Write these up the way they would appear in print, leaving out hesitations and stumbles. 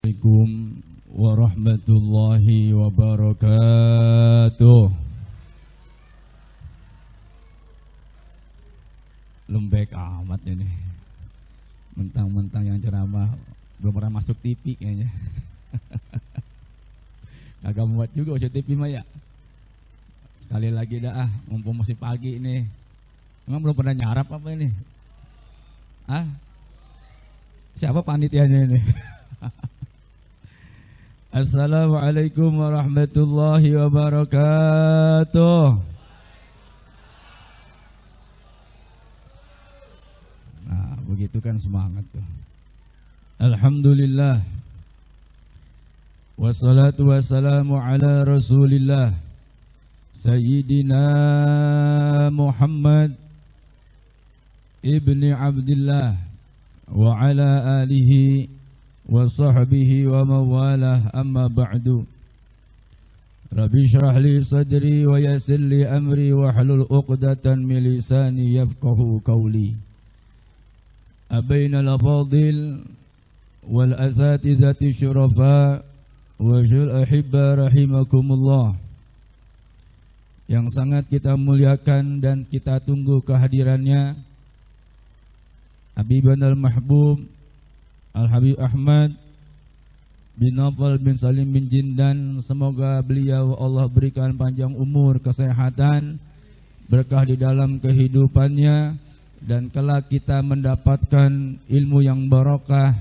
Assalamualaikum warahmatullahi wabarakatuh. Lembek amat ini. Mentang-mentang yang ceramah belum pernah masuk TV kayaknya. Kagak muat juga usah TV mah ya. Sekali lagi dah mumpung masih pagi ini. Emang belum pernah nyarap apa ini? Siapa panitianya ini? Assalamualaikum warahmatullahi wabarakatuh. Nah, begitu kan semangat tuh. Alhamdulillah. Wassalatu wassalamu ala Rasulillah Sayyidina Muhammad ibni Abdillah wa ala alihi wa sahbihi wa mawalah, amma ba'du. Rabbi syrah li sadri wa yassir li amri wa hlul 'uqdatan min lisani yafqahu qawli. Abaina al-fadil wal asatizati syurafa wa syul ahibba rahimakumullah. Yang sangat kita muliakan dan kita tunggu kehadirannya Habibana al-Mahbub Al-Habib Ahmad bin Nawfal bin Salim bin Jindan. Semoga beliau Allah berikan panjang umur, kesehatan, berkah di dalam kehidupannya, dan kelak kita mendapatkan ilmu yang barokah,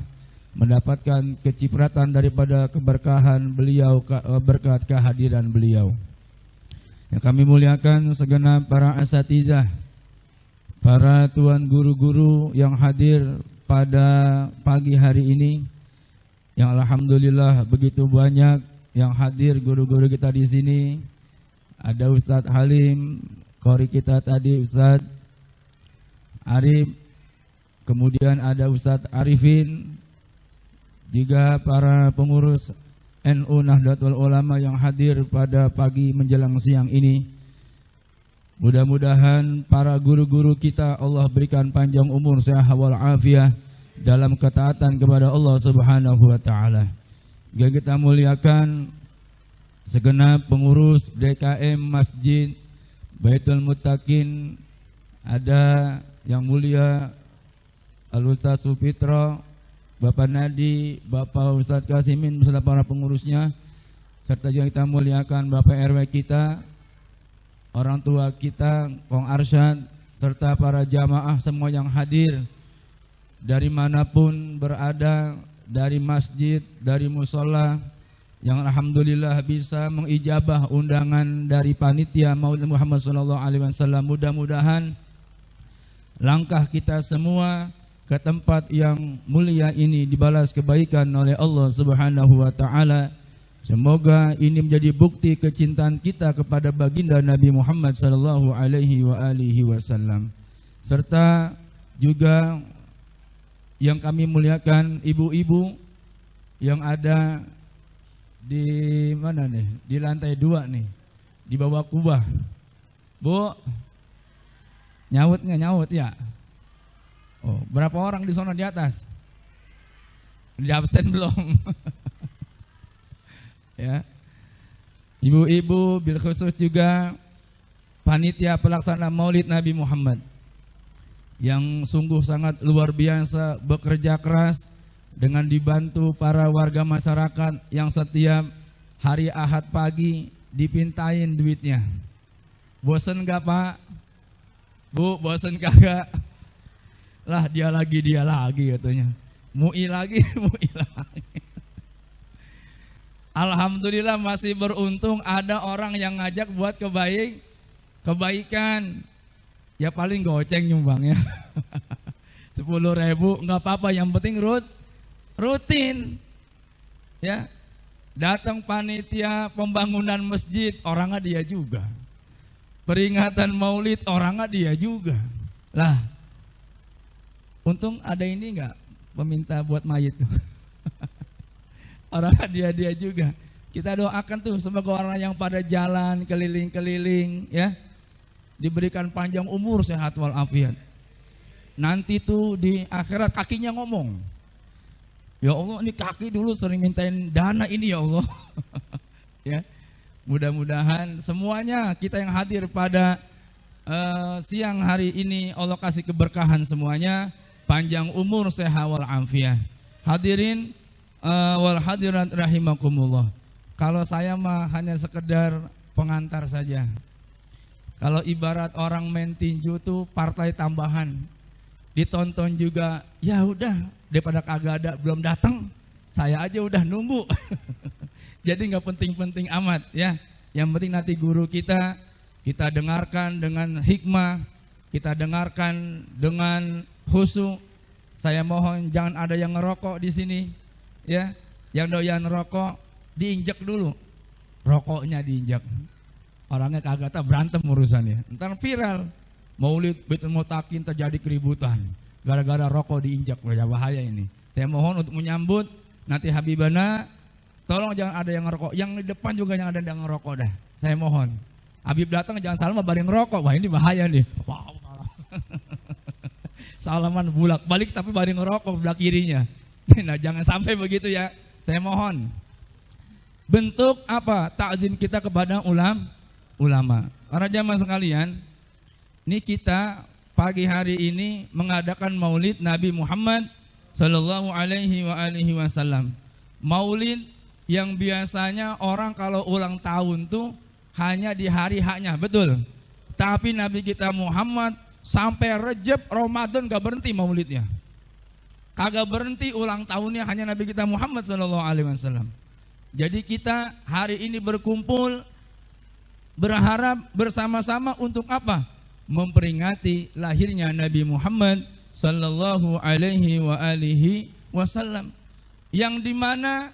mendapatkan kecipratan daripada keberkahan beliau berkat kehadiran beliau. Yang kami muliakan segenap para asatizah, para tuan guru-guru yang hadir pada pagi hari ini, yang alhamdulillah begitu banyak yang hadir guru-guru kita di sini. Ada Ustadz Halim, qori kita tadi Ustadz Arif, kemudian ada Ustadz Arifin, juga para pengurus NU Nahdlatul Ulama yang hadir pada pagi menjelang siang ini. Mudah-mudahan para guru-guru kita Allah berikan panjang umur, sehat wal afiah dalam ketaatan kepada Allah Subhanahu wa taala. Juga kita muliakan segenap pengurus DKM Masjid Baitul Muttaqin. Ada yang mulia Al-Ustaz Supitro, Bapak Nadi, Bapak Ustaz Kasimin beserta para pengurusnya, serta juga kita muliakan Bapak RW kita, orang tua kita, Kong Arsyad, serta para jamaah semua yang hadir dari manapun berada, dari masjid, dari musola, yang alhamdulillah bisa mengijabah undangan dari panitia Maulid Muhammad SAW. Mudah-mudahan langkah kita semua ke tempat yang mulia ini dibalas kebaikan oleh Allah Subhanahu wa taala. Semoga ini menjadi bukti kecintaan kita kepada baginda Nabi Muhammad sallallahu alaihi wasallam. Serta juga yang kami muliakan ibu-ibu yang ada di mana nih? Di lantai 2 nih. Di bawah kubah. Bu, nyaut nggak nyaut ya? Oh, berapa orang di sana di atas? Di absen belum? Ya, ibu-ibu, bil khusus juga panitia pelaksana Maulid Nabi Muhammad yang sungguh sangat luar biasa, bekerja keras dengan dibantu para warga masyarakat yang setiap hari Ahad pagi dipintain duitnya. Bosen gak Pak? Bu, bosen kagak? Lah dia lagi katanya. Mui lagi. Alhamdulillah masih beruntung ada orang yang ngajak buat kebaikan. Ya paling goceng nyumbangnya. 10.000 nggak apa-apa, yang penting rutin. Ya. Datang panitia pembangunan masjid, orangnya dia juga. Peringatan Maulid, orangnya dia juga. Lah. Untung ada ini enggak peminta buat mayit tuh. Orang dia juga. Kita doakan tuh semoga orang yang pada jalan keliling-keliling ya diberikan panjang umur, sehat wal afiat. Nanti tuh di akhirat kakinya ngomong. Ya Allah, ini kaki dulu sering mintain dana ini ya Allah. Ya, mudah-mudahan semuanya kita yang hadir pada siang hari ini Allah kasih keberkahan semuanya, panjang umur, sehat wal afiat. Hadirin wal hadirat rahimakumullah. Kalau saya mah hanya sekedar pengantar saja. Kalau ibarat orang main tinju tuh partai tambahan, ditonton juga, ya udah daripada kagak ada belum datang, saya aja udah nunggu. Jadi nggak penting-penting amat ya. Yang penting nanti guru kita dengarkan dengan hikmah, kita dengarkan dengan khusyuk. Saya mohon jangan ada yang ngerokok di sini, ya. Yang doyan rokok diinjak dulu, rokoknya diinjak. Orangnya kagak tahu, berantem urusannya. Ntar viral, Maulid Baitul Mutakin terjadi keributan gara-gara rokok diinjak, ya bahaya ini. Saya mohon untuk menyambut nanti Habibana, tolong jangan ada yang ngerokok. Yang di depan juga jangan ada yang ngerokok dah. Saya mohon. Habib datang jangan salam bareng ngerokok. Wah ini bahaya nih. Wow. Salaman bulak balik tapi bareng ngerokok belah kirinya. Nah jangan sampai begitu ya. Saya mohon. Bentuk apa takzim kita kepada ulama. Para jamaah sekalian, ini kita pagi hari ini mengadakan Maulid Nabi Muhammad sallallahu alaihi wasallam. Maulid yang biasanya orang kalau ulang tahun tuh hanya di hari haknya, betul. Tapi Nabi kita Muhammad sampai Rejab Ramadan gak berhenti maulidnya. Kagak berhenti ulang tahunnya, hanya Nabi kita Muhammad sallallahu alaihi wasallam. Jadi kita hari ini berkumpul berharap bersama-sama untuk apa? Memperingati lahirnya Nabi Muhammad sallallahu alaihi wasallam, yang dimana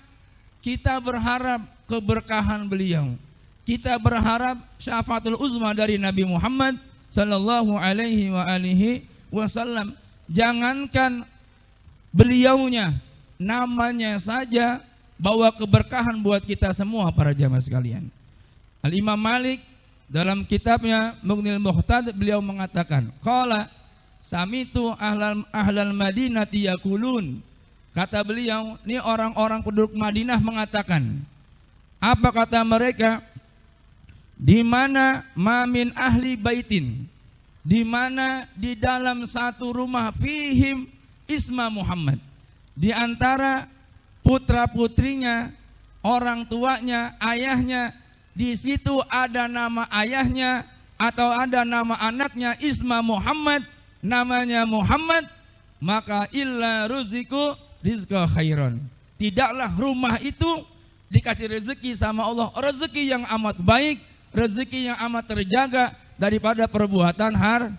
kita berharap keberkahan beliau. Kita berharap syafaatul uzma dari Nabi Muhammad sallallahu alaihi wasallam. Jangankan beliaunya, namanya saja bawa keberkahan buat kita semua para jamaah sekalian. Al-Imam Malik dalam kitabnya Mughnil Muhtad beliau mengatakan, qala samitu ahlal Madinati yaqulun. Kata beliau, ini orang-orang penduduk Madinah mengatakan. Apa kata mereka? Di mana mamin ahli baitin, di mana di dalam satu rumah fihim isma Muhammad, di antara putra-putrinya, orang tuanya, ayahnya, di situ ada nama ayahnya atau ada nama anaknya isma Muhammad, namanya Muhammad, maka illa ruziku rizqa khairon. Tidaklah rumah itu dikasih rezeki sama Allah, rezeki yang amat baik, rezeki yang amat terjaga daripada perbuatan haram.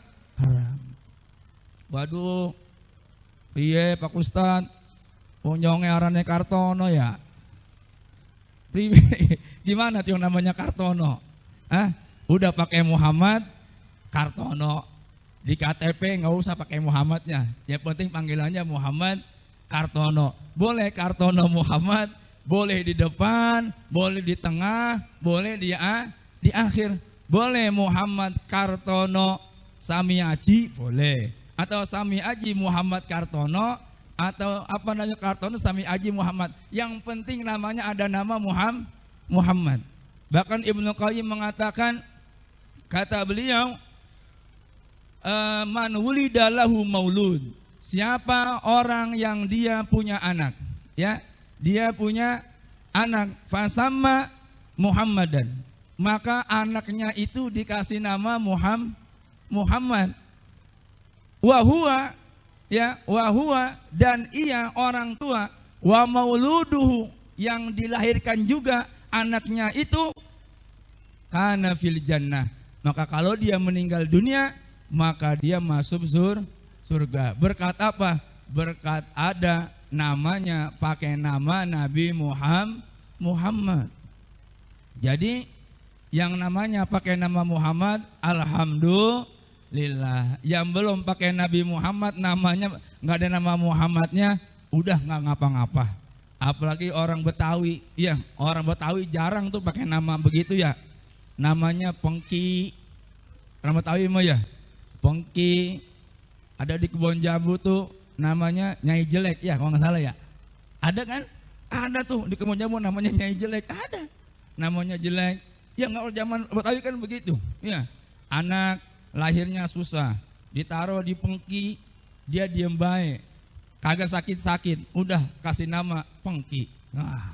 Waduh, piye Pak Ustad, punyonge arane Kartono ya? Gimana tuh yang namanya Kartono? Udah pakai Muhammad Kartono. Di KTP nggak usah pakai Muhammadnya. Yang penting panggilannya Muhammad Kartono. Boleh Kartono Muhammad, boleh di depan, boleh di tengah, boleh di akhir. Boleh Muhammad Kartono Samiaji, boleh. Atau Samiaji Muhammad Kartono, atau apa namanya Kartono Samiaji Muhammad. Yang penting namanya ada nama Muhammad. Bahkan Ibnu Qayyim mengatakan, kata beliau, man wulida lahu maulud. Siapa orang yang dia punya anak, ya, dia punya anak, fasamma Muhammadan, maka anaknya itu dikasih nama Muhammad. Wahua, ya, wahua, dan ia orang tua, wa mauluduhu, yang dilahirkan juga anaknya itu, kana fil jannah, maka kalau dia meninggal dunia maka dia masuk surga. Berkat apa? Berkat ada namanya, pakai nama Nabi Muhammad. Jadi yang namanya pakai nama Muhammad, alhamdulillah. Yang belum pakai Nabi Muhammad, namanya nggak ada nama Muhammadnya, udah nggak ngapa-ngapa. Apalagi orang Betawi, ya, orang Betawi jarang tuh pakai nama begitu ya. Namanya Pengki. Orang Betawi mah ya, Pengki. Ada di Kebon Jambu tuh namanya Nyai Jelek ya, kalau nggak salah ya. Ada kan? Ada tuh di Kebon Jambu namanya Nyai Jelek, ada. Namanya jelek. Ya nggak zaman Betawi kan begitu. Ya, anak lahirnya susah, ditaruh di pengki, dia diem baik, kagak sakit-sakit, udah kasih nama Pengki. Nah,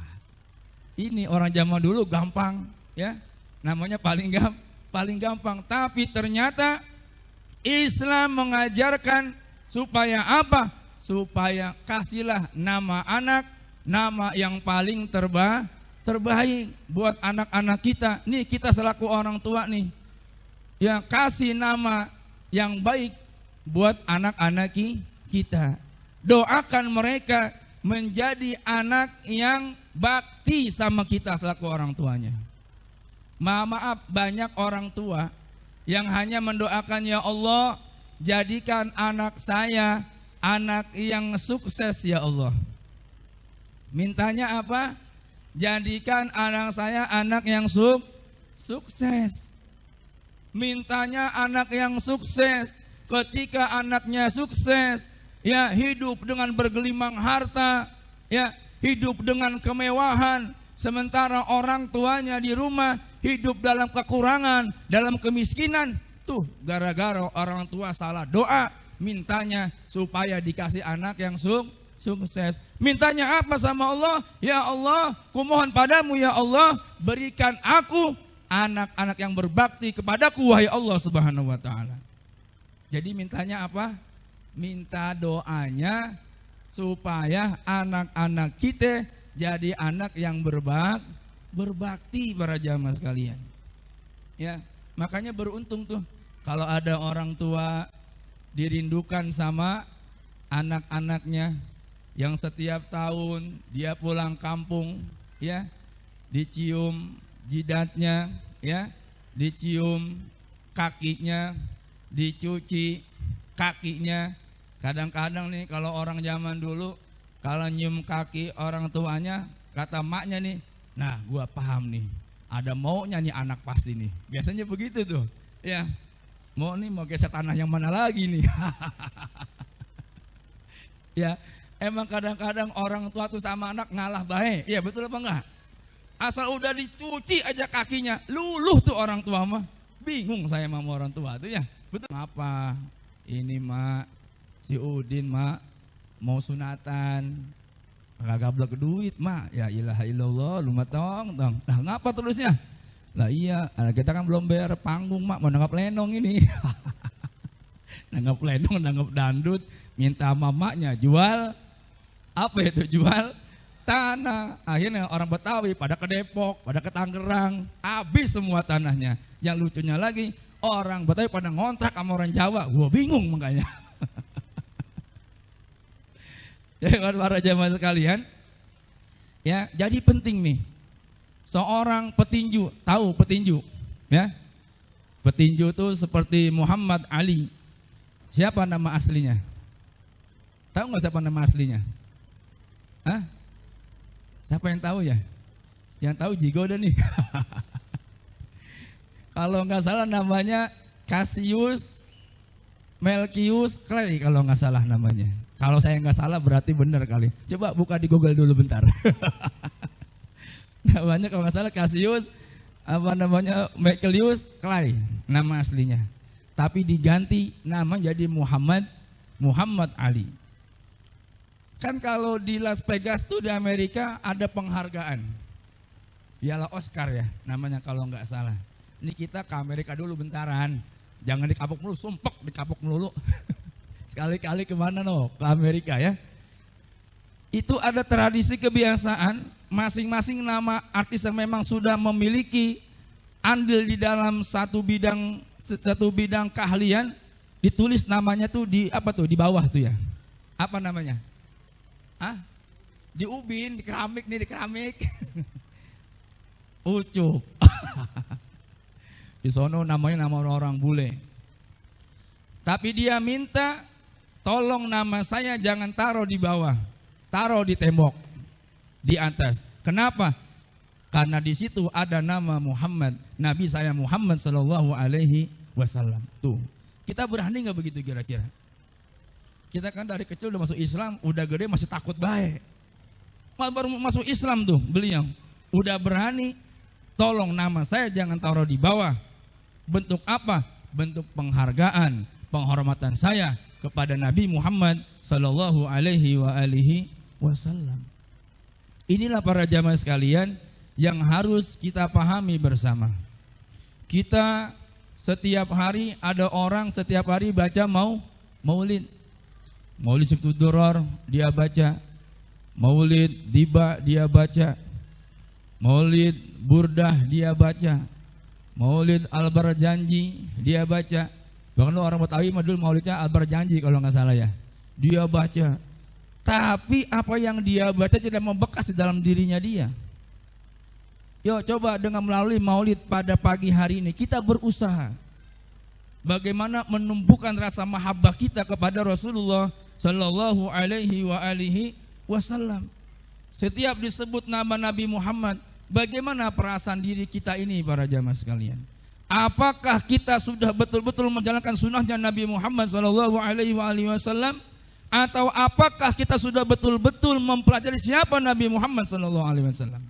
ini orang zaman dulu gampang, ya, namanya paling gampang. Tapi ternyata Islam mengajarkan supaya apa? Supaya kasihlah nama anak, nama yang paling terbaik buat anak-anak kita. Nih kita selaku orang tua nih, ya kasih nama yang baik buat anak-anak kita. Doakan mereka menjadi anak yang bakti sama kita selaku orang tuanya. Maaf, banyak orang tua yang hanya mendoakan, ya Allah jadikan anak saya anak yang sukses ya Allah. Mintanya apa? Jadikan anak saya anak yang sukses. Mintanya anak yang sukses. Ketika anaknya sukses, ya hidup dengan bergelimang harta, ya hidup dengan kemewahan, sementara orang tuanya di rumah hidup dalam kekurangan, dalam kemiskinan. Tuh gara-gara orang tua salah doa, mintanya supaya dikasih anak yang sukses. Mintanya apa sama Allah? Ya Allah, kumohon padamu ya Allah, berikan aku anak-anak yang berbakti kepadaku wahai Allah Subhanahu wa taala. Jadi mintanya apa? Minta doanya supaya anak-anak kita jadi anak yang berbakti para jamaah sekalian. Ya, makanya beruntung tuh kalau ada orang tua dirindukan sama anak-anaknya yang setiap tahun dia pulang kampung, ya, dicium jidatnya, ya, dicium kakinya, dicuci kakinya. Kadang-kadang nih kalau orang zaman dulu kalau nyium kaki orang tuanya, kata maknya nih, nah gua paham nih, ada maunya nih anak pasti nih. Biasanya begitu tuh, ya. Mau geser tanah yang mana lagi nih. Ya, emang kadang-kadang orang tua tuh sama anak ngalah baik. Iya betul apa enggak? Asal udah dicuci aja kakinya, luluh tuh orang tua mah. Bingung saya sama orang tua tuh ya. Betul apa? Ini mak, si Udin mak mau sunatan, kagak blok duit mak. Ya ilaha illallah, lu mah tong. Nah ngapa terusnya? Lah iya, kita kan belum bayar panggung mak, mau nanggap lenong ini. Nanggap lenong, nanggap dandut, minta mamanya jual, apa itu jual? Tanah. Akhirnya orang Betawi pada ke Depok, pada ke Tangerang, habis semua tanahnya. Yang lucunya lagi, orang Betawi pada ngontrak sama orang Jawa, gua bingung makanya. Jadi para jamaah sekalian, ya jadi penting nih. Seorang petinju, tahu petinju, ya? Petinju itu seperti Muhammad Ali. Siapa nama aslinya? Tahu nggak siapa nama aslinya? Hah? Siapa yang tahu ya? Yang tahu Jigo dah nih. Kalau nggak salah namanya Cassius Melchius Clay kalau nggak salah namanya. Kalau saya nggak salah berarti benar kali. Coba buka di Google dulu bentar. Namanya kalau nggak salah Cassius Melchius Clay nama aslinya. Tapi diganti nama jadi Muhammad Ali. Kan kalau di Las Vegas tuh di Amerika ada penghargaan Piala Oscar ya namanya kalau nggak salah. Ini kita ke Amerika dulu bentaran. Jangan dikapok mulu, sumpek dikapok melulu. Sekali-kali kemana no? Ke Amerika ya. Itu ada tradisi kebiasaan masing-masing nama artis yang memang sudah memiliki andil di dalam satu bidang keahlian, ditulis namanya tuh di apa tuh di bawah tuh ya. Apa namanya? Di ubin, di keramik nih, di keramik. Ucup. Di sono namanya nama orang bule. Tapi dia minta tolong nama saya jangan taruh di bawah, taruh di tembok, di atas. Kenapa? Karena di situ ada nama Muhammad, Nabi saya Muhammad Sallallahu Alaihi Wasallam. Tuh, kita berani nggak begitu kira-kira? Kita kan dari kecil udah masuk Islam, udah gede masih takut baik. baru masuk Islam tuh beliau. Udah berani, tolong nama saya jangan taruh di bawah. Bentuk apa? Bentuk penghargaan, penghormatan saya kepada Nabi Muhammad sallallahu alaihi wasallam. Inilah para jamaah sekalian yang harus kita pahami bersama. Kita setiap hari ada orang setiap hari baca maulid. Maulid Sibtu Duror dia baca. Maulid Diba dia baca. Maulid Burdah dia baca. Maulid Albar Janji dia baca. Bahkan orang Betawi mah dulu maulidnya Albar Janji kalau nggak salah ya. Dia baca. Tapi apa yang dia baca tidak membekas di dalam dirinya dia. Yo coba dengan melalui maulid pada pagi hari ini kita berusaha bagaimana menumbuhkan rasa mahabbah kita kepada Rasulullah sallallahu alaihi wasallam. Setiap disebut nama Nabi Muhammad, bagaimana perasaan diri kita ini para jamaah sekalian? Apakah kita sudah betul-betul menjalankan sunnahnya Nabi Muhammad sallallahu alaihi wasallam? Atau apakah kita sudah betul-betul mempelajari siapa Nabi Muhammad sallallahu alaihi wasallam?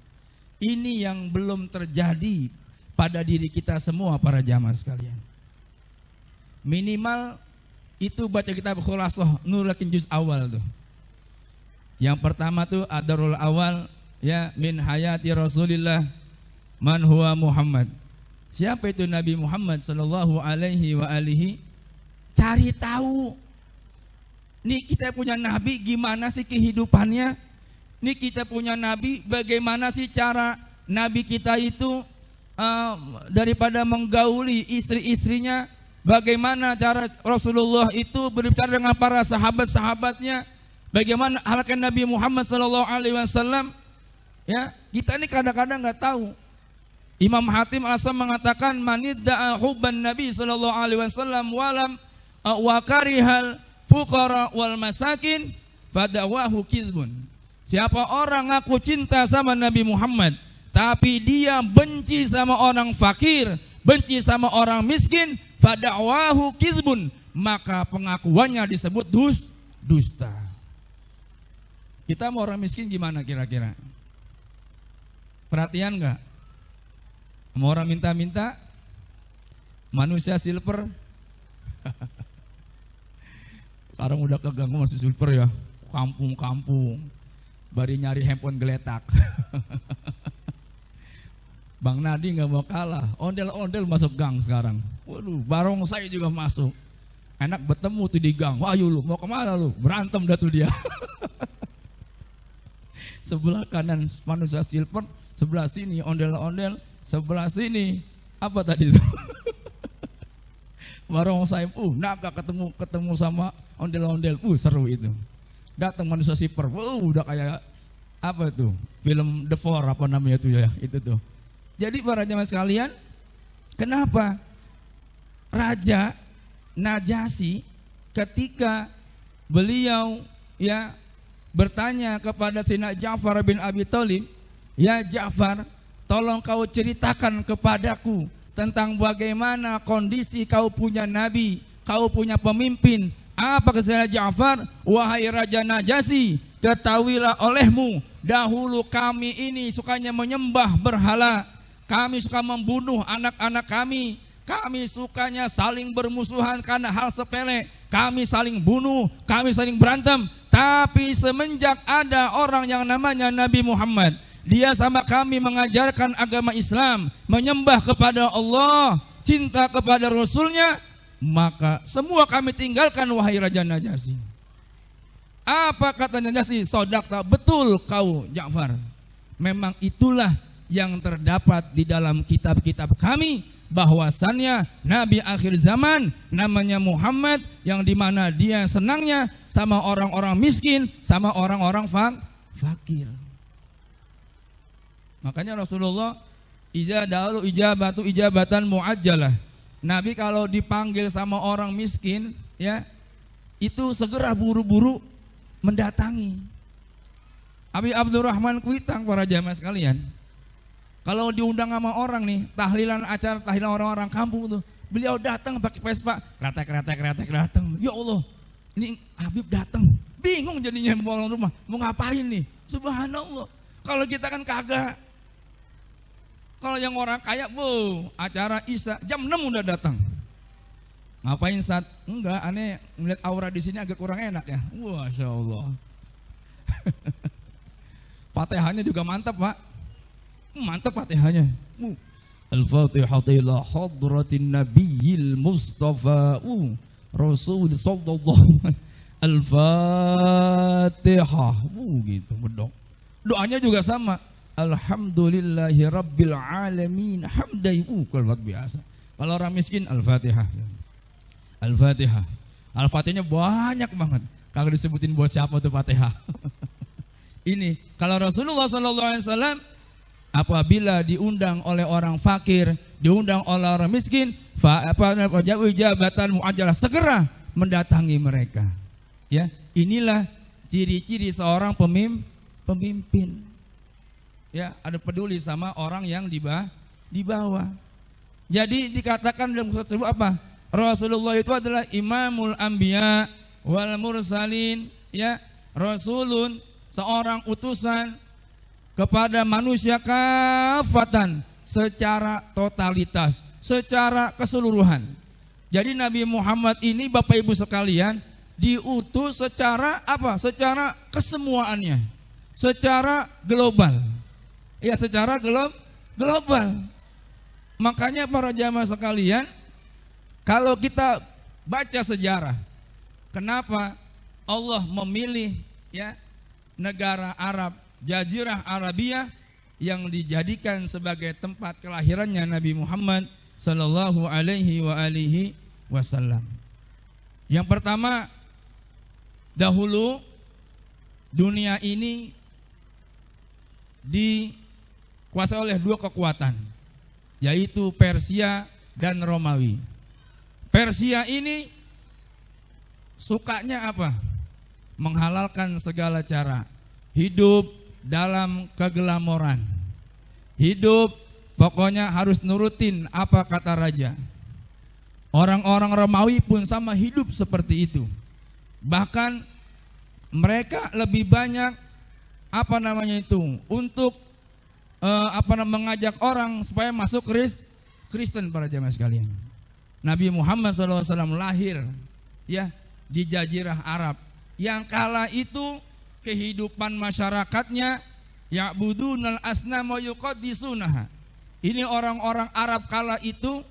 Ini yang belum terjadi pada diri kita semua para jamaah sekalian. Minimal itu baca kitab Khulasah Nurul Yakin juz awal tuh. Yang pertama tuh Adarul Awal ya min hayati Rasulillah man huwa Muhammad. Siapa itu Nabi Muhammad sallallahu alaihi cari tahu. Nih kita punya nabi gimana sih kehidupannya? Nih kita punya nabi bagaimana sih cara nabi kita itu daripada menggauli istri-istrinya, bagaimana cara Rasulullah itu berbicara dengan para sahabat-sahabatnya, bagaimana halnya Nabi Muhammad sallallahu alaihi wasallam. Ya, kita ini kadang-kadang nggak tahu. Imam Hatim Asam mengatakan manidda'a hubban Nabi sallallahu alaihi wasallam walam wa karihal fuqara wal masakin fadawahu kizbun. Siapa orang ngaku cinta sama Nabi Muhammad tapi dia benci sama orang fakir, benci sama orang miskin, fadawahu kizbun, maka pengakuannya disebut dusta. Kita mau orang miskin gimana kira-kira? Perhatian enggak? Mau orang minta-minta? Manusia silver? Sekarang udah keganggu masih silver ya. Kampung-kampung. Bari nyari handphone geletak. Bang Nadi gak mau kalah. Ondel-ondel masuk gang sekarang. Waduh, barongsai juga masuk. Enak bertemu tuh di gang. Wah lu mau kemana lu? Berantem dah tuh dia. Sebelah kanan manusia silver, sebelah sini ondel-ondel, sebelah sini apa tadi itu? Barongsai. Naga ketemu sama ondel-ondel. Seru itu. Datang manusia silver. Udah kayak apa tuh? Film The Four apa namanya tuh ya? Itu tuh. Jadi para jamaah sekalian, kenapa Raja Najasyi ketika beliau ya bertanya kepada Sayyidina Ja'far bin Abi Thalib, ya Ja'far, tolong kau ceritakan kepadaku tentang bagaimana kondisi kau punya nabi, kau punya pemimpin. Apa kata Sayyidina Ja'far? Wahai Raja Najasyi, ketahuilah olehmu, dahulu kami ini sukanya menyembah berhala, kami suka membunuh anak-anak kami sukanya saling bermusuhan karena hal sepele, kami saling bunuh, kami saling berantem. Tapi semenjak ada orang yang namanya Nabi Muhammad, dia sama kami mengajarkan agama Islam, menyembah kepada Allah, cinta kepada Rasulnya, maka semua kami tinggalkan wahai Raja Najasyi. Apa kata Najasyi? Sodakta, betul kau Ja'far. Memang itulah yang terdapat di dalam kitab-kitab kami, bahwasannya Nabi akhir zaman namanya Muhammad, yang dimana dia senangnya sama orang-orang miskin, sama orang-orang fakir. Makanya Rasulullah ijabatan muajjalah. Nabi kalau dipanggil sama orang miskin, ya itu segera buru-buru mendatangi. Abi Abdurrahman Kuitang, para jamaah sekalian, kalau diundang sama orang nih, acara tahlilan orang-orang kampung tuh, beliau datang pakai Vespa, kretek datang. Ya Allah, ini Habib datang, bingung jadinya orang rumah, mau ngapain nih? Subhanallah. Kalau kita kan kagak. Kalau yang orang kaya, acara Isya jam 6 udah datang. Ngapain Ustaz? Enggak, aneh melihat aura di sini agak kurang enak ya. Masya Allah. Fatihahnya juga mantap, Pak. Mantap Fatihahnya. Al-Fatihah ila hadratin nabiyil mustafa Rasul sallallahu Al-Fatihah. Gitu bedok. Doanya juga sama. Alhamdulillahi rabbil alamin hamdai. Kalau biasa. Kalau orang miskin Al-Fatihah. Al-Fatihah. Al-Fatihahnya banyak banget. Kalau disebutin buat siapa tuh Fatihah. Ini kalau Rasulullah SAW apabila diundang oleh orang fakir, diundang oleh orang miskin, jabatan mu'ajjalah, segera mendatangi mereka. Ya, inilah ciri-ciri seorang pemimpin. Ya, ada peduli sama orang yang di bawah. Jadi dikatakan dalam surat tersebut apa? Rasulullah itu adalah imamul anbiya wal mursalin, ya, rasulun, seorang utusan kepada manusia kafatan, secara totalitas, secara keseluruhan. Jadi Nabi Muhammad ini Bapak Ibu sekalian diutus secara apa? Secara kesemuaannya, secara global. Ya, secara global. Makanya para jamaah sekalian, kalau kita baca sejarah, kenapa Allah memilih ya negara Arab, Jazirah Arabia yang dijadikan sebagai tempat kelahirannya Nabi Muhammad sallallahu alaihi wasallam. Yang pertama, dahulu dunia ini dikuasai oleh dua kekuatan, yaitu Persia dan Romawi. Persia ini sukanya apa? Menghalalkan segala cara, hidup dalam keglamoran, hidup pokoknya harus nurutin apa kata raja. Orang-orang Romawi pun sama, hidup seperti itu. Bahkan mereka lebih banyak untuk mengajak orang supaya masuk Kristen para jamaah sekalian. Nabi Muhammad SAW lahir ya di Jazirah Arab yang kala itu kehidupan masyarakatnya ya'budunal asnama yuqaddisunaha. Ini orang-orang Arab kala itu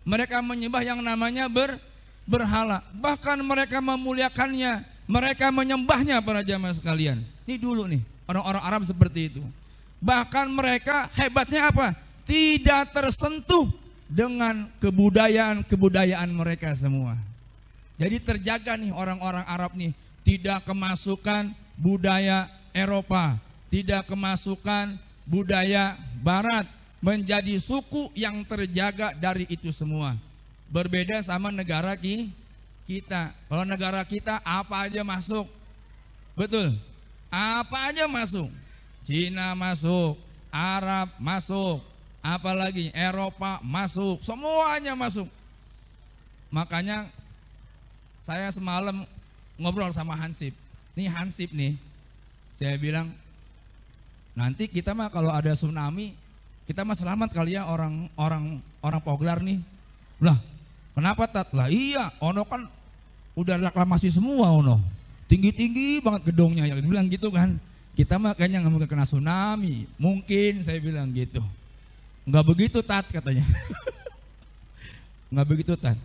mereka menyembah yang namanya berhala. Bahkan mereka memuliakannya, mereka menyembahnya para jamaah sekalian. Ini dulu nih orang-orang Arab seperti itu. Bahkan mereka hebatnya apa? Tidak tersentuh dengan kebudayaan mereka semua. Jadi terjaga nih orang-orang Arab nih, tidak kemasukan budaya Eropa, tidak kemasukan budaya Barat, menjadi suku yang terjaga dari itu semua. Berbeda sama negara kita. Kalau negara kita apa aja masuk. Betul. Apa aja masuk. Cina masuk, Arab masuk, apalagi Eropa masuk, semuanya masuk. Makanya saya semalam ngobrol sama Hansip. Nih Hansip nih, saya bilang nanti kita mah kalau ada tsunami, kita mah selamat kali ya orang Poglar nih. Lah, kenapa Tat? Lah iya, ono kan udah reklamasi semua ono. Tinggi-tinggi banget gedungnya, ya bilang gitu kan. Kita mah kayaknya nggak mungkin kena tsunami. Mungkin saya bilang gitu. Nggak begitu Tat katanya. Nggak begitu Tat.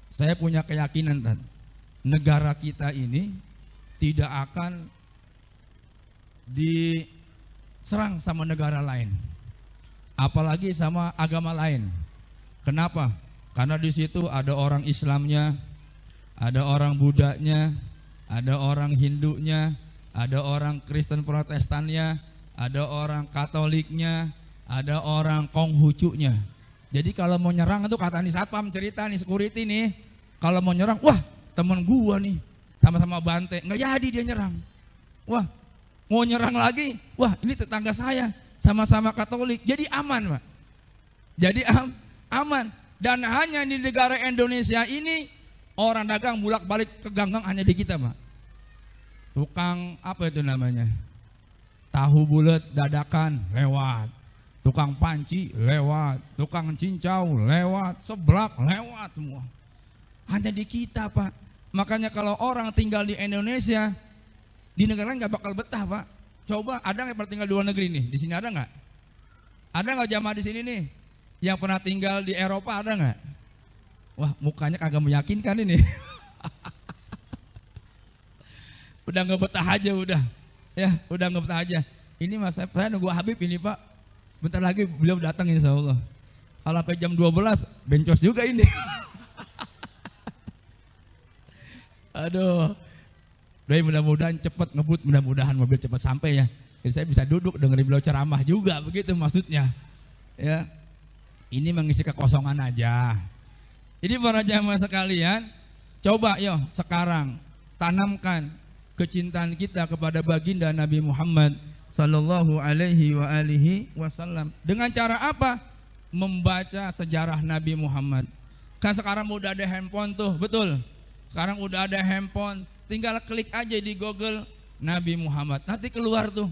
Saya punya keyakinan Tat. Negara kita ini tidak akan diserang sama negara lain. Apalagi sama agama lain. Kenapa? Karena di situ ada orang Islamnya, ada orang Budanya, ada orang Hindunya, ada orang Kristen Protestannya, ada orang Katoliknya, ada orang Konghucunya. Jadi kalau mau nyerang itu kata nih satpam cerita nih security nih, kalau mau nyerang, wah temen gua nih sama-sama bante, nggak jadi dia nyerang. Wah mau nyerang lagi, wah ini tetangga saya sama-sama Katolik, jadi aman Pak. Jadi aman. Dan hanya di negara Indonesia ini orang dagang bulak-balik ke ganggang hanya di kita Pak. Tukang apa itu namanya? tahu bulat dadakan lewat, tukang panci lewat, tukang cincau lewat, seblak lewat semua. Hanya di kita Pak. Makanya kalau orang tinggal di Indonesia, di negara lain nggak bakal betah Pak. Coba ada nggak pernah tinggal di luar negeri nih? Di sini ada nggak? Ada nggak jamaah di sini nih? Yang pernah tinggal di Eropa ada nggak? Wah mukanya kagak meyakinkan ini. Udah nggak betah aja udah. Ya udah nggak betah aja. Ini mas saya nunggu Habib ini Pak. Bentar lagi beliau datang insya Allah. Kalau sampai jam 12 bencos juga ini. Aduh. Doain mudah-mudahan cepat ngebut, mudah-mudahan mobil cepat sampai ya. Jadi saya bisa duduk dengerin beliau ceramah juga, begitu maksudnya. Ya. Ini mengisi kekosongan aja. Jadi para jamaah sekalian, coba yuk sekarang tanamkan kecintaan kita kepada baginda Nabi Muhammad sallallahu alaihi wasallam. Dengan cara apa? Membaca sejarah Nabi Muhammad. Kan sekarang udah ada handphone tuh, betul? Sekarang udah ada handphone, tinggal klik aja di Google Nabi Muhammad. Nanti keluar tuh.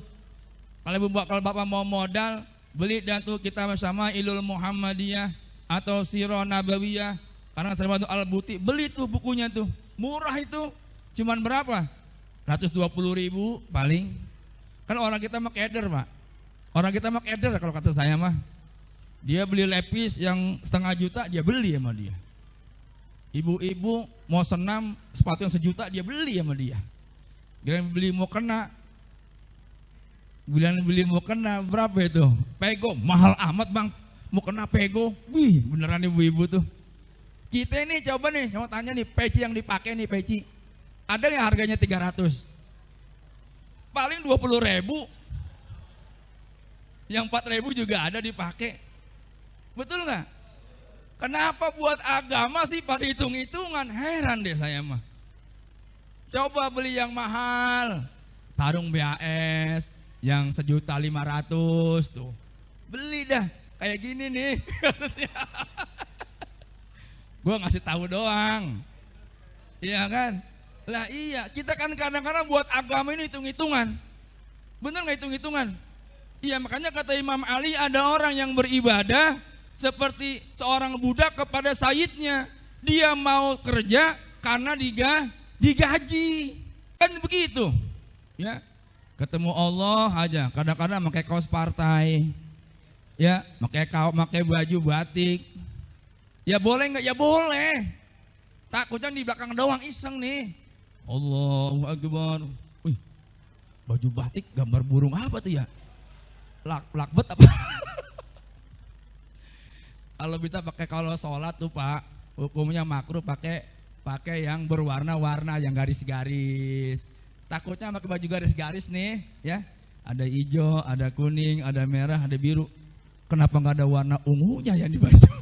Kalau Bapak mau modal, beli dan tuh kita bersama Ilul Muhammadiyah atau Sirah Nabawiyah. Karena Sarwatu Al-Buti, beli tuh bukunya tuh. Murah itu. Cuman berapa? 120.000 paling. Kan orang kita mah keder Pak. Orang kita mah keder kalau kata saya mah. Dia beli lepis yang 1,5 juta, dia beli sama dia. Ibu-ibu mau senam sepatu yang 1 juta dia beli sama dia. Giliran beli mau kena berapa itu? Pego mahal amat Bang. Mau kena pego. Wih, beneran ibu-ibu tuh. Kita ini coba nih, saya mau tanya nih, peci yang dipakai nih peci. Ada yang harganya 300. Paling 20.000. Yang 4.000 juga ada dipakai. Betul nggak? Kenapa buat agama sih pada hitung-hitungan? Heran deh saya mah. Coba beli yang mahal, sarung BAS yang 1.500.000 tuh. Beli dah, kayak gini nih. Gue ngasih tahu doang. Iya kan? Lah iya, kita kan kadang-kadang buat agama ini hitung-hitungan. Bener nggak hitung-hitungan? Iya, makanya kata Imam Ali, ada orang yang beribadah seperti seorang budak kepada sayyidnya. Dia mau kerja karena digaji. Kan begitu. Ya. Ketemu Allah aja, kadang-kadang pakai kaos partai. Ya, pakai baju batik. Ya boleh nggak? Ya boleh. Takutnya di belakang doang iseng nih. Allahu Akbar. Wih, baju batik gambar burung apa tuh ya? Lakbet apa? Kalau bisa pakai, kalau sholat tuh Pak, hukumnya makruh pakai yang berwarna-warna, yang garis-garis. Takutnya pakai baju garis-garis nih, ya. Ada hijau, ada kuning, ada merah, ada biru. Kenapa nggak ada warna ungunya yang di baju?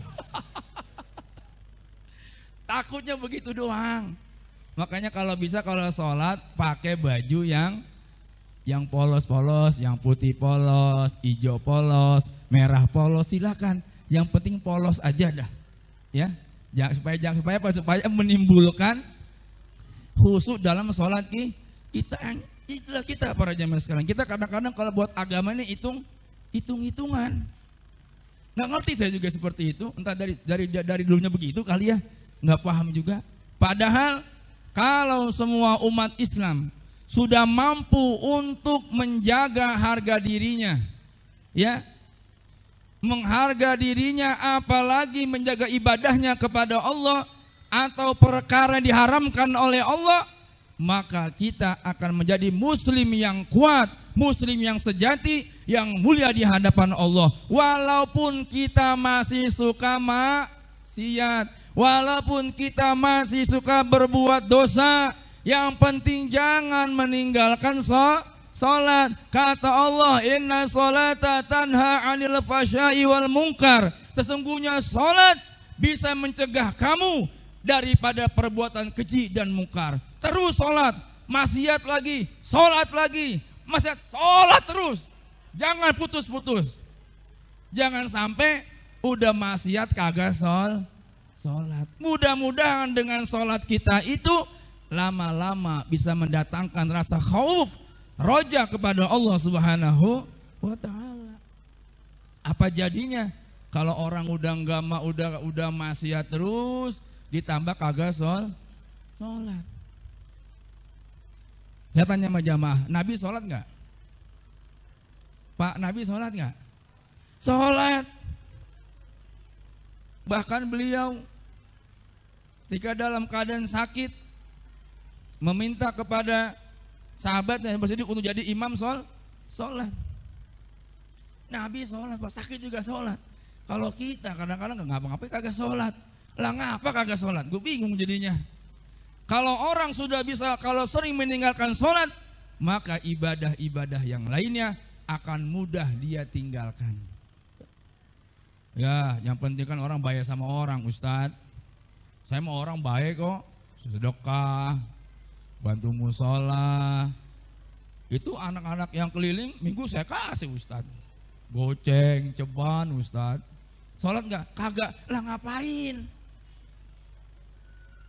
Takutnya begitu doang. Makanya kalau bisa kalau sholat pakai baju yang polos-polos, yang putih polos, hijau polos, merah polos, silakan. Yang penting polos aja dah, ya. Supaya menimbulkan khusyuk dalam sholat kita. Itulah kita para jamaah sekarang. Kita kadang-kadang kalau buat agama ini hitung-hitungan. Nggak ngerti saya juga seperti itu. Entah dari dulunya begitu kali ya. Nggak paham juga. Padahal kalau semua umat Islam sudah mampu untuk menjaga harga dirinya, ya, mengharga dirinya, apalagi menjaga ibadahnya kepada Allah atau perkara yang diharamkan oleh Allah, maka kita akan menjadi muslim yang kuat, muslim yang sejati, yang mulia di hadapan Allah. Walaupun kita masih suka maksiat, walaupun kita masih suka berbuat dosa, yang penting jangan meninggalkan sholat. Kata Allah, inna sholata tanha 'anil fahsya'i wal munkar. Sesungguhnya sholat bisa mencegah kamu daripada perbuatan keji dan mungkar. Terus sholat, maksiat lagi, sholat lagi, maksiat, sholat terus. Jangan putus-putus. Jangan sampai udah maksiat kagak sholat. Mudah-mudahan dengan sholat kita itu lama-lama bisa mendatangkan rasa khauf roja kepada Allah Subhanahu wa taala. Apa jadinya kalau orang udah enggak udah maksiat terus ditambah kagak sholat? Saya tanya sama jamaah, Nabi sholat enggak? Pak, Nabi sholat enggak? Sholat. Bahkan beliau ketika dalam keadaan sakit meminta kepada sahabatnya yang bersedia untuk jadi imam sholat. Nabi sholat, Pak, sakit juga sholat. Kalau kita kadang-kadang nggak ngapa-ngapain kagak sholat. Lah ngapa kagak sholat? Gue bingung jadinya. Kalau orang sudah bisa, kalau sering meninggalkan sholat, maka ibadah-ibadah yang lainnya akan mudah dia tinggalkan. Ya, yang penting kan orang baik sama orang, Ustadz. Saya mau orang baik kok, sedekah, bantu musola. Itu anak-anak yang keliling minggu saya kasih Ustadz. Goceng, ceban Ustadz. Sholat enggak? Kagak. Lah ngapain?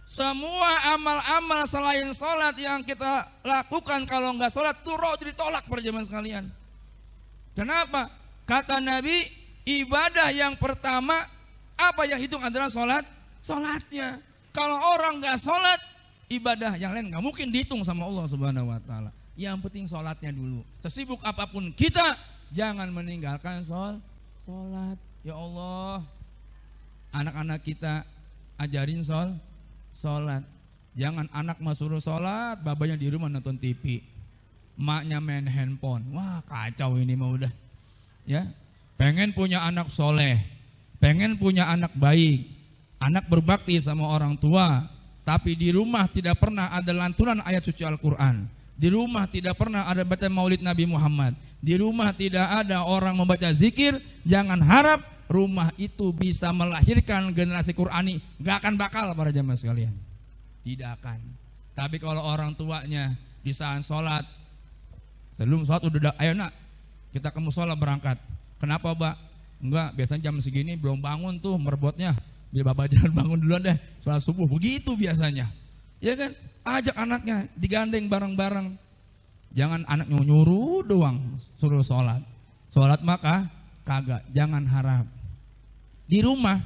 Semua amal-amal selain sholat yang kita lakukan kalau enggak sholat itu roh ditolak perjaman sekalian. Kenapa? Kata Nabi, ibadah yang pertama apa yang hitung adalah sholatnya. Kalau orang enggak sholat, ibadah yang lain enggak mungkin dihitung sama Allah Subhanahu wa taala. Yang penting sholatnya dulu. Sesibuk apapun kita, jangan meninggalkan sholat. Ya Allah, anak-anak kita ajarin sholat. Jangan anak mah suruh sholat, babanya di rumah nonton TV, maknya main handphone. Wah kacau ini mah udah. Ya, pengen punya anak soleh, pengen punya anak baik, anak berbakti sama orang tua, tapi di rumah tidak pernah ada lantunan ayat suci Al-Quran. Di rumah tidak pernah ada baca maulid Nabi Muhammad. Di rumah tidak ada orang membaca zikir. Jangan harap rumah itu bisa melahirkan generasi Qurani. Gak akan bakal para jamaah sekalian. Tidak akan. Tapi kalau orang tuanya di saat sholat, sebelum sholat udah ayo nak kita ke musola berangkat. Kenapa Mbak? Enggak, biasanya jam segini belum bangun tuh merebotnya. Biar bapak jangan bangun duluan deh, sholat subuh. Begitu biasanya. Ya kan? Ajak anaknya digandeng bareng-bareng. Jangan anaknya nyuruh doang suruh sholat. Sholat maka kagak, jangan harap. Di rumah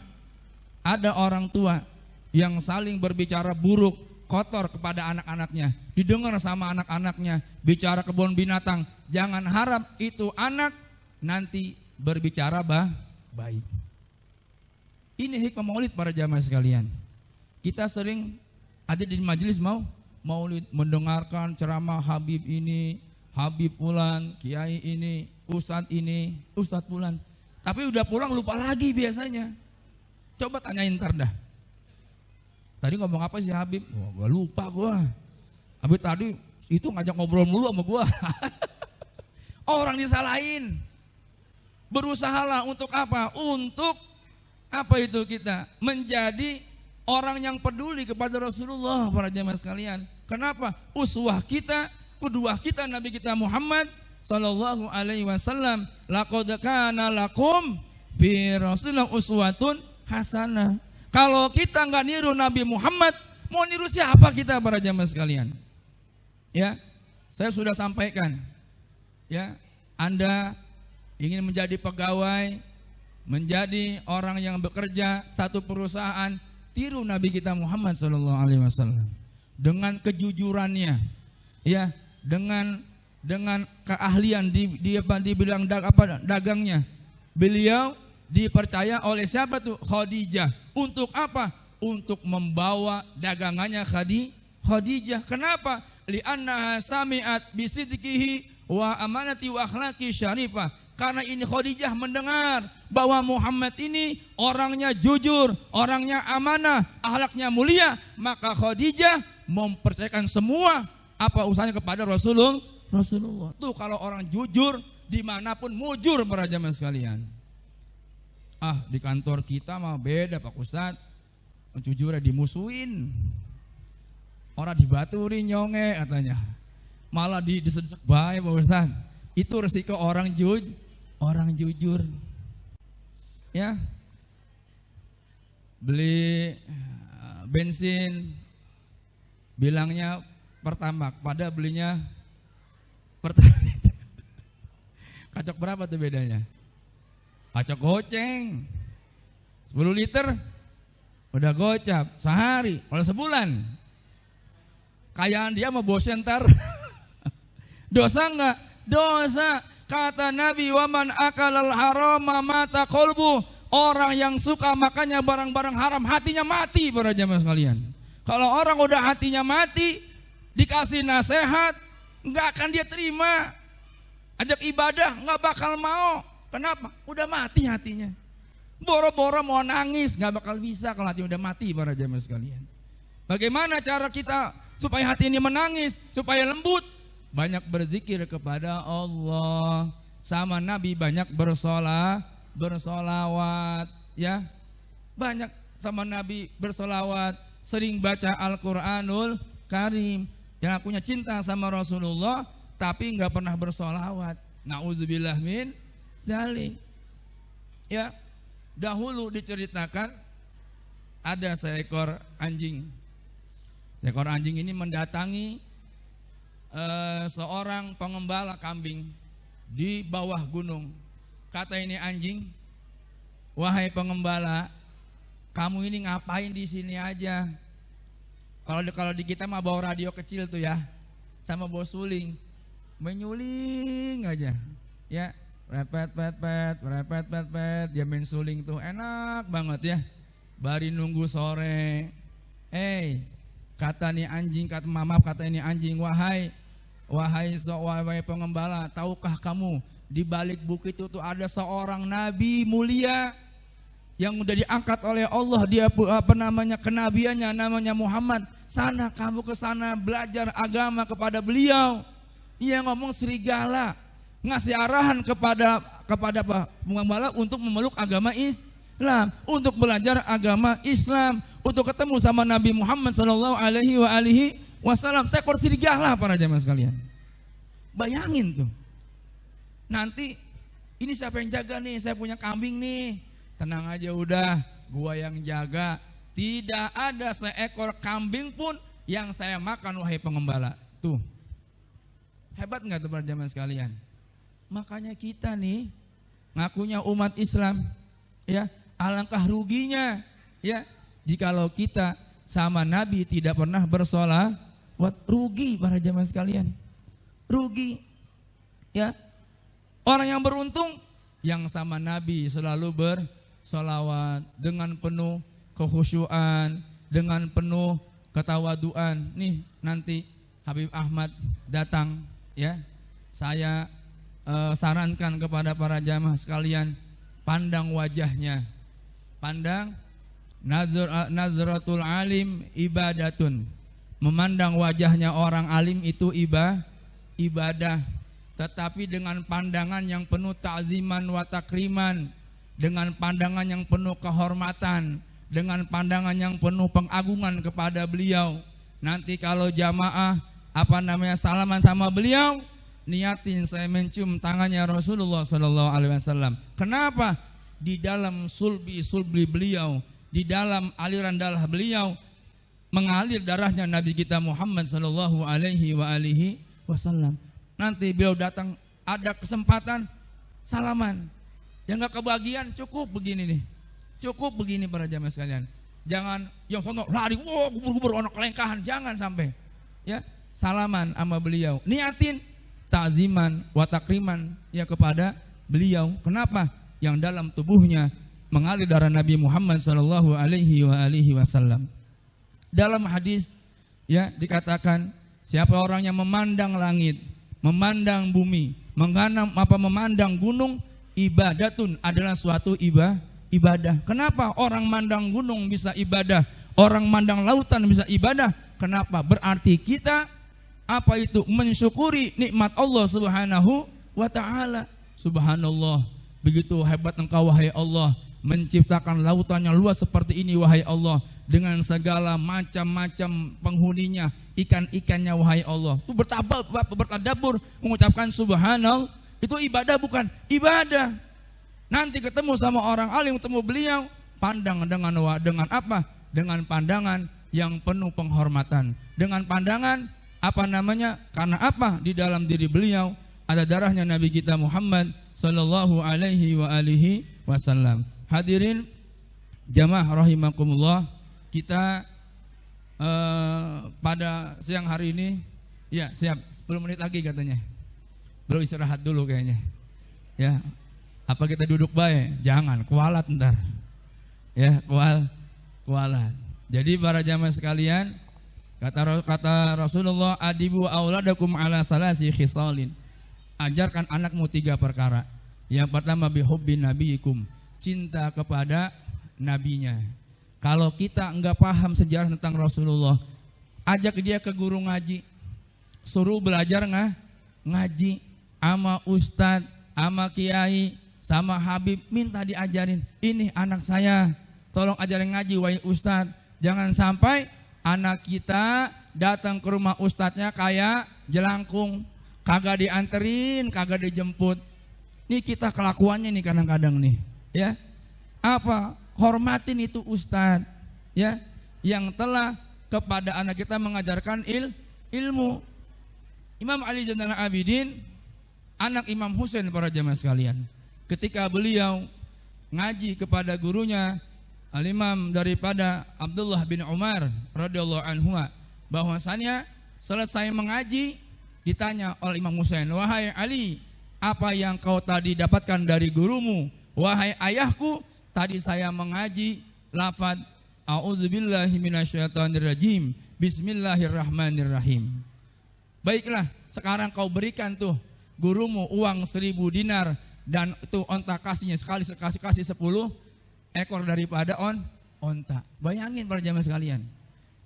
ada orang tua yang saling berbicara buruk, kotor kepada anak-anaknya. Didengar sama anak-anaknya, bicara kebun binatang. Jangan harap itu anak nanti berbicara baik. Ini hikmah maulid para jamaah sekalian. Kita sering ada di majelis maulid mendengarkan ceramah Habib ini, Habib fulan, kiai ini, ustadz fulan. Tapi udah pulang lupa lagi biasanya. Coba tanyain ntar dah. Tadi ngomong apa sih Habib? Wah, gua lupa gua. Habib tadi itu ngajak ngobrol mulu sama gua. Orang disalahin. Berusahalah untuk apa? Untuk apa itu kita? Menjadi orang yang peduli kepada Rasulullah para jamaah sekalian. Kenapa? Uswah kita, kedua kita Nabi kita Muhammad sallallahu alaihi wasallam. Laqad kana lakum fi Rasulillah uswatun hasanah. Kalau kita enggak niru Nabi Muhammad, mau niru siapa kita para jamaah sekalian? Ya, saya sudah sampaikan. Ya, Anda ingin menjadi pegawai, menjadi orang yang bekerja satu perusahaan, tiru Nabi kita Muhammad SAW dengan kejujurannya, ya, dengan keahlian di bidang dagangnya. Beliau dipercaya oleh siapa tuh? Khadijah. Untuk apa? Untuk membawa dagangannya Khadijah. Kenapa? Li'annaha sami'at bisidqihi wa amanati wa akhlaqi syarifah. Karena ini Khadijah mendengar bahwa Muhammad ini orangnya jujur, orangnya amanah, akhlaknya mulia, maka Khadijah mempercayakan semua apa usahanya kepada Rasulullah. Tuh kalau orang jujur dimanapun mujur para jamaah sekalian. Di kantor kita mah beda Pak Ustadz, jujurnya dimusuhin, orang dibaturi nyonge katanya, malah disedek baik Pak Ustadz. Itu resiko orang jujur. Ya, beli bensin bilangnya pertama pada belinya Kacok berapa tuh bedanya? Kacok goceng 10 liter udah gocap sehari, kalau sebulan kayaan dia mau bosen ntar. Dosa enggak? Dosa. Kata Nabi, waman akalal harama mata kolbu. Orang yang suka makannya barang-barang haram, hatinya mati para jamaah sekalian. Kalau orang udah hatinya mati, dikasih nasihat, nggak akan dia terima. Ajak ibadah, nggak bakal mau. Kenapa? Udah mati hatinya. Boro-boro mau nangis, nggak bakal bisa kalau hati udah mati para jamaah sekalian. Bagaimana cara kita supaya hati ini menangis, supaya lembut? Banyak berzikir kepada Allah, sama Nabi banyak bersolawat, ya. Banyak sama Nabi bersolawat, sering baca Al-Quranul Karim. Yang akunya cinta sama Rasulullah, tapi nggak pernah bersolawat. Na'udzubillah min zalik. Ya, dahulu diceritakan ada seekor anjing. Seekor anjing ini mendatangi seorang pengembala kambing di bawah gunung. Kata ini anjing, wahai pengembala, kamu ini ngapain di sini aja? Kalau di kita mah bawa radio kecil tuh ya, sama bawa suling, menyuling aja, ya, repet, dia main suling tuh enak banget ya. Bari nunggu sore, kata ini anjing, kata ini anjing, wahai pengembala, tahukah kamu di balik bukit itu ada seorang nabi mulia yang udah diangkat oleh Allah, dia kenabiannya namanya Muhammad. Sana kamu ke sana belajar agama kepada beliau. Dia ngomong serigala, ngasih arahan kepada pengembala untuk memeluk agama Islam, untuk belajar agama Islam, untuk ketemu sama Nabi Muhammad sallallahu alaihi wasallam. Seekor serigala para jamaah sekalian. Bayangin tuh. Nanti ini siapa yang jaga nih? Saya punya kambing nih. Tenang aja udah, gua yang jaga. Tidak ada seekor kambing pun yang saya makan wahai pengembala. Tuh. Hebat enggak tuh para jamaah sekalian? Makanya kita nih ngakunya umat Islam, ya, alangkah ruginya, ya, jikalau kita sama Nabi tidak pernah bersolawat. Rugi para jamaah sekalian, rugi, ya. Orang yang beruntung yang sama Nabi selalu bersolawat dengan penuh kekhusyuan, dengan penuh ketawaduan. Nih nanti Habib Ahmad datang, ya, saya sarankan kepada para jamaah sekalian, pandang wajahnya, pandang nazratul alim ibadatun. Memandang wajahnya orang alim itu ibadah, tetapi dengan pandangan yang penuh ta'ziman wa takriman, dengan pandangan yang penuh kehormatan, dengan pandangan yang penuh pengagungan kepada beliau. Nanti kalau jamaah salaman sama beliau, niatin saya mencium tangannya Rasulullah sallallahu alaihi wasallam. Kenapa? Di dalam sulbi beliau, di dalam aliran darah beliau mengalir darahnya Nabi kita Muhammad sallallahu alaihi wasallam. Nanti beliau datang, ada kesempatan salaman. Yang enggak kebagian cukup begini nih. Cukup begini para jamaah sekalian. Jangan yang sono lari, gubur-gubur anak kelengkahan, jangan sampai. Ya, salaman sama beliau. Niatin ta'ziman wa takriman ya kepada beliau. Kenapa? Yang dalam tubuhnya mengalir darah Nabi Muhammad sallallahu alaihi wasallam. Dalam hadis ya dikatakan, siapa orang yang memandang langit, memandang bumi, memandang gunung, ibadatun adalah suatu ibadah. Kenapa orang mandang gunung bisa ibadah, orang mandang lautan bisa ibadah? Kenapa? Berarti kita mensyukuri nikmat Allah Subhanahu wa taala. Subhanallah, begitu hebat Engkau wahai Allah, menciptakan lautan yang luas seperti ini wahai Allah, dengan segala macam-macam penghuninya, ikan-ikannya wahai Allah. Itu bertadabbur mengucapkan subhanallah, itu ibadah bukan? Ibadah. Nanti ketemu sama orang alim, ketemu beliau, pandang dengan apa? Dengan pandangan yang penuh penghormatan, dengan pandangan Apa namanya? Karena apa? Di dalam diri beliau ada darahnya Nabi kita Muhammad sallallahu alaihi wa alihi wasallam. Hadirin jamaah rahimakumullah, kita pada siang hari ini ya siap 10 menit lagi katanya. Belum istirahat dulu kayaknya. Ya. Apa kita duduk baik? Jangan, kualat ntar. Ya, kualat. Jadi para jamaah sekalian, kata Rasulullah, adibu auladakum ala salasi khisalin. Ajarkan anakmu 3 perkara. Yang pertama bihubbin nabiyikum, cinta kepada nabinya. Kalau kita enggak paham sejarah tentang Rasulullah, ajak dia ke guru ngaji. Suruh belajar ngaji sama ustadz, sama kiai, sama habib, minta diajarin. Ini anak saya, tolong ajarin ngaji wahai ustadz. Jangan sampai anak kita datang ke rumah ustadznya kayak jelangkung, kagak dianterin, kagak dijemput. Ini kita kelakuannya nih kadang-kadang nih, ya. Apa? Hormatin itu ustadz, ya, yang telah kepada anak kita mengajarkan ilmu. Imam Ali Zainal Abidin, anak Imam Husain para jamaah sekalian, ketika beliau ngaji kepada gurunya Al-Imam daripada Abdullah bin Umar radhiyallahu anhu, bahwasanya selesai mengaji ditanya oleh Imam Husain, wahai Ali, apa yang kau tadi dapatkan dari gurumu? Wahai ayahku, tadi saya mengaji lafaz a'udzubillahi minasyaitonirrajim, bismillahirrahmanirrahim. Baiklah, sekarang kau berikan tuh gurumu uang 1000 dinar dan itu onta kasihnya sekali kasih 10 ekor daripada onta. Bayangin para jamaah sekalian,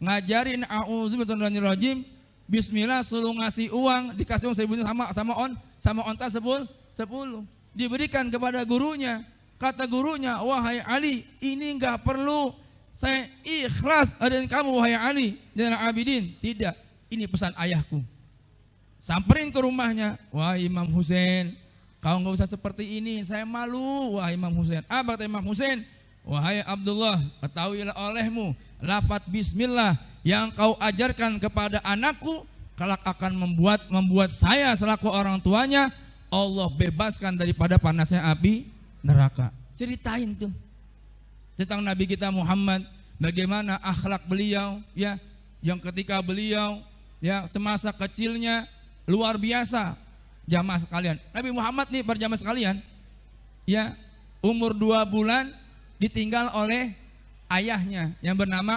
ngajarin a'udzubillahi bismillah, suruh ngasih uang, dikasih uang 1000 sama onta 10 diberikan kepada gurunya. Kata gurunya, wahai Ali, ini enggak perlu, saya ikhlas dengan kamu wahai Ali Zainal Abidin. Tidak, ini pesan ayahku. Samperin ke rumahnya, wahai Imam Husain, kau enggak usah seperti ini, saya malu wahai Imam Husain. Apa kata Imam Husain? Wahai Abdullah, ketahuilah olehmu, lafaz bismillah yang kau ajarkan kepada anakku kelak akan membuat saya selaku orang tuanya Allah bebaskan daripada panasnya api neraka. Ceritain tuh tentang Nabi kita Muhammad, bagaimana akhlak beliau, ya, yang ketika beliau ya semasa kecilnya luar biasa. Jamaah sekalian, Nabi Muhammad nih para jamaah sekalian, ya, umur 2 bulan ditinggal oleh ayahnya yang bernama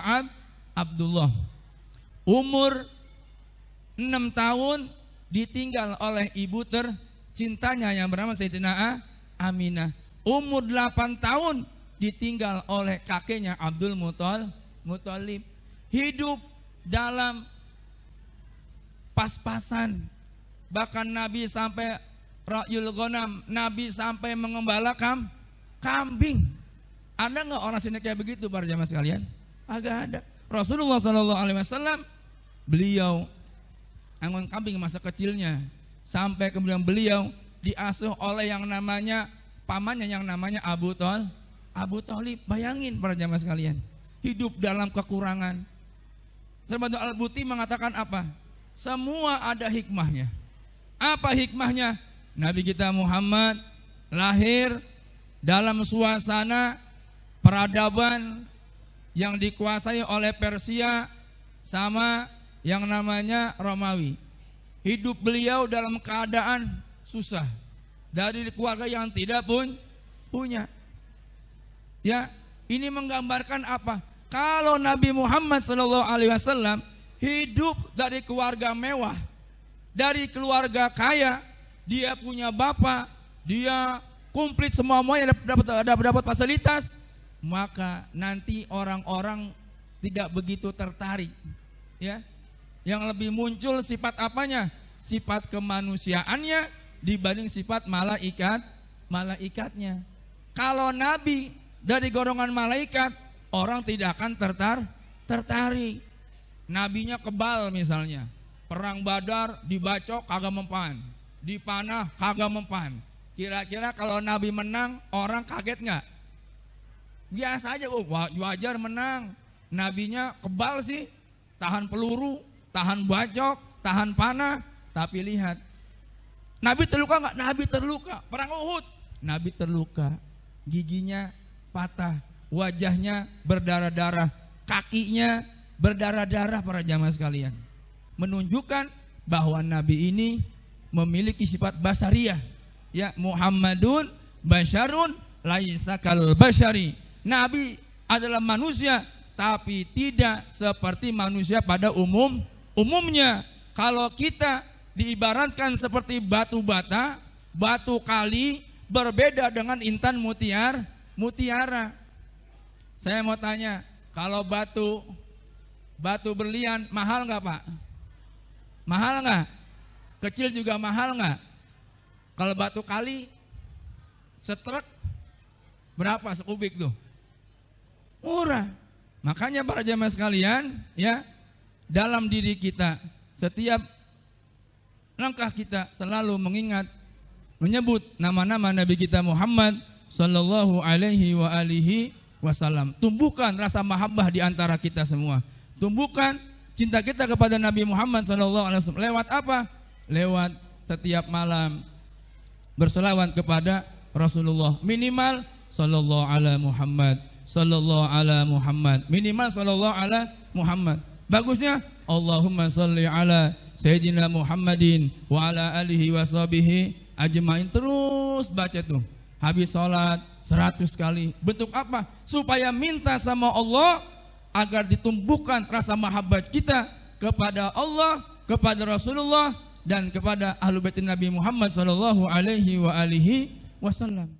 Abdullah. Umur 6 tahun ditinggal oleh ibu tercintanya yang bernama Sayyidina Aminah. Umur 8 tahun ditinggal oleh kakeknya Abdul Muthalib. Hidup dalam pas-pasan. Bahkan Nabi sampai ra'yul ghanam, Nabi sampai mengembala kambing. Ada nggak orang sini kayak begitu para jamaah sekalian? Agak ada. Rasulullah SAW beliau angon kambing masa kecilnya, sampai kemudian beliau diasuh oleh yang namanya pamannya yang namanya Abu Thalib. Bayangin para jamaah sekalian, hidup dalam kekurangan. Sahabat Al-Buti mengatakan apa? Semua ada hikmahnya. Apa hikmahnya? Nabi kita Muhammad lahir dalam suasana peradaban yang dikuasai oleh Persia sama yang namanya Romawi. Hidup beliau dalam keadaan susah, dari keluarga yang tidak punya. Ya, ini menggambarkan apa? Kalau Nabi Muhammad SAW hidup dari keluarga mewah, dari keluarga kaya, dia punya bapak, dia komplit semuanya, dapat fasilitas, maka nanti orang-orang tidak begitu tertarik, ya. Yang lebih muncul sifat apanya? Sifat kemanusiaannya dibanding sifat malaikatnya. Kalau Nabi dari golongan malaikat, orang tidak akan tertarik. Nabinya kebal misalnya, perang Badar dibacok kagak mempan, dipanah kagak mempan. Kira-kira kalau Nabi menang, orang kaget nggak? Biasa aja, wajar menang. Nabinya kebal sih, tahan peluru, tahan bacok, tahan panah, tapi lihat. Nabi terluka nggak? Nabi terluka. Perang Uhud, Nabi terluka. Giginya patah, wajahnya berdarah-darah, kakinya berdarah-darah para jamaah sekalian. Menunjukkan bahwa Nabi ini memiliki sifat basariyah. Ya, Muhammadun basyarun laisa kal basyari. Nabi adalah manusia, tapi tidak seperti manusia pada umumnya. Kalau kita diibaratkan seperti batu bata, batu kali, berbeda dengan intan mutiara. Saya mau tanya, kalau batu berlian mahal nggak Pak? Mahal nggak? Kecil juga mahal nggak? Kalau batu kali setrek berapa sekubik tuh? Murah. Makanya para jamaah sekalian, ya, dalam diri kita setiap langkah kita selalu mengingat, menyebut nama-nama Nabi kita Muhammad sallallahu alaihi wasallam. Tumbuhkan rasa mahabbah di antara kita semua. Tumbuhkan cinta kita kepada Nabi Muhammad sallallahu alaihi wasallam. Lewat apa? Lewat setiap malam berselawat kepada Rasulullah. Minimal sallallahu ala Muhammad, sallallahu ala Muhammad. Minimal sallallahu ala Muhammad. Bagusnya Allahumma salli ala Sayyidina Muhammadin wa ala alihi wa sahbihi ajmain. Terus baca tuh. Habis sholat 100 kali. Bentuk apa? Supaya minta sama Allah agar ditumbuhkan rasa mahabbat kita kepada Allah, kepada Rasulullah, dan kepada Ahlul Bait Nabi Muhammad sallallahu alaihi wasallam.